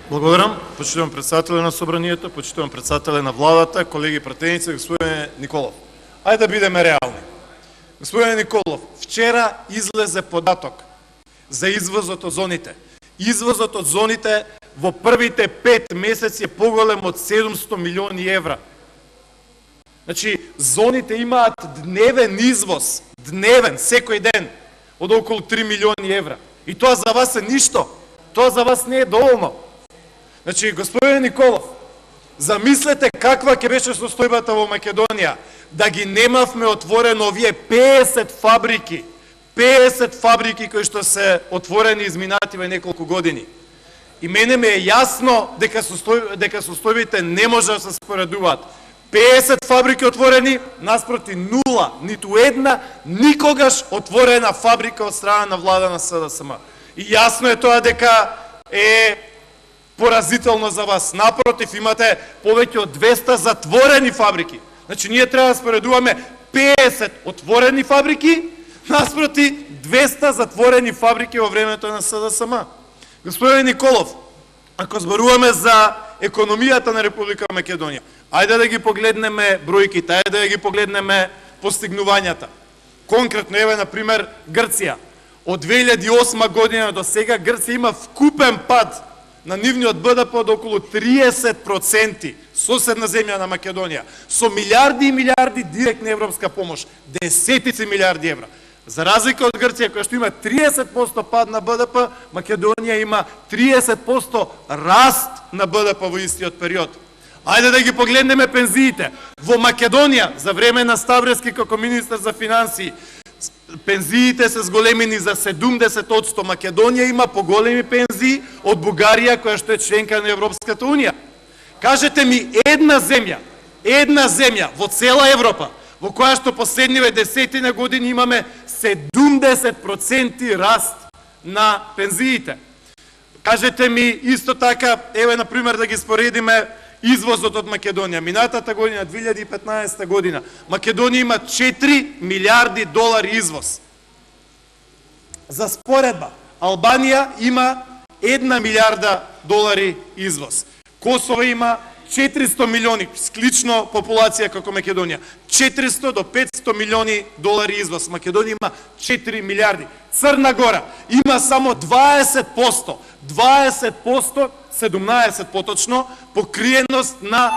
Благодарам. Почитувам председателя на собранието, почитувам председателя на владата, колеги пратеници, господине Николов. Ајде да бидеме реални. Господине Николов, вчера излезе податок за извозот од зоните. Извозот од зоните во првите 5 месеци е поголем од 700 милиони евра. Значи, зоните имаат дневен извоз, дневен, секој ден, од околу 3 милиони евра. И тоа за вас е ништо. Тоа за вас не е доволно. Значи, господин Николов, замислете каква ќе беше состојбата во Македонија, да ги немавме отворено овие 50 фабрики, 50 фабрики кои што се отворени изминативе неколку години. И мене ме е јасно дека состојбите не може да се споредуваат. 50 фабрики отворени, наспроти нула, ниту една, никогаш отворена фабрика од страна на влада на СДСМ. И јасно е тоа дека е поразително за вас. Напротив, имате повеќе од 200 затворени фабрики. Значи, ние треба да споредуваме 50 отворени фабрики, наспроти 200 затворени фабрики во времето на СДСМ. Господин Николов, ако зборуваме за економијата на Република Македонија, ајде да ги погледнеме бројките, ајде да ги погледнеме постигнувањата. Конкретно, еве, например, Грција. Од 2008 година до сега Грција има вкупен пад на нивниот БДП од околу 30%, соседна земја на Македонија, со милиарди и милиарди директна европска помош, десетици милиарди евра. За разлика од Грција, која што има 30% пад на БДП, Македонија има 30% раст на БДП во истиот период. Ајде да ги погледнеме пензиите. Во Македонија, за време на Ставрески како министар за финансии, пензиите се зголемени за 70%. Македонија има поголеми пензии од Бугарија, која што е членка на Европската унија. Кажете ми една земја во цела Европа, во која што последниве десетина години имаме 70% раст на пензиите. Кажете ми исто така, еве, например, да ги споредиме извозот од Македонија. Минатата година, 2015 година, Македонија има 4 милиарди долари извоз. За споредба, Албанија има 1 милиарда долари извоз. Косово има 400 милиони, слично популација како Македонија. 400 до 500 милиони долари извоз. Македонија има 4 милиарди. Црна Гора има само 20%, 17 поточно, покриеност на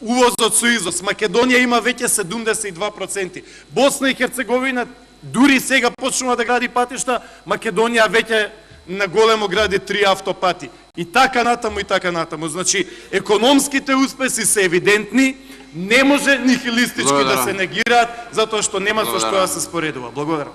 увозот со извоз. Македонија има веќе 72%. Босна и Херцеговина дури сега почнува да гради патишта, Македонија веќе на големо гради 3 автопати. И така натаму, и така натаму. Значи, економските успеси се евидентни, не може нихилистички да се негираат, затоа што нема со што да се споредува. Благодарам.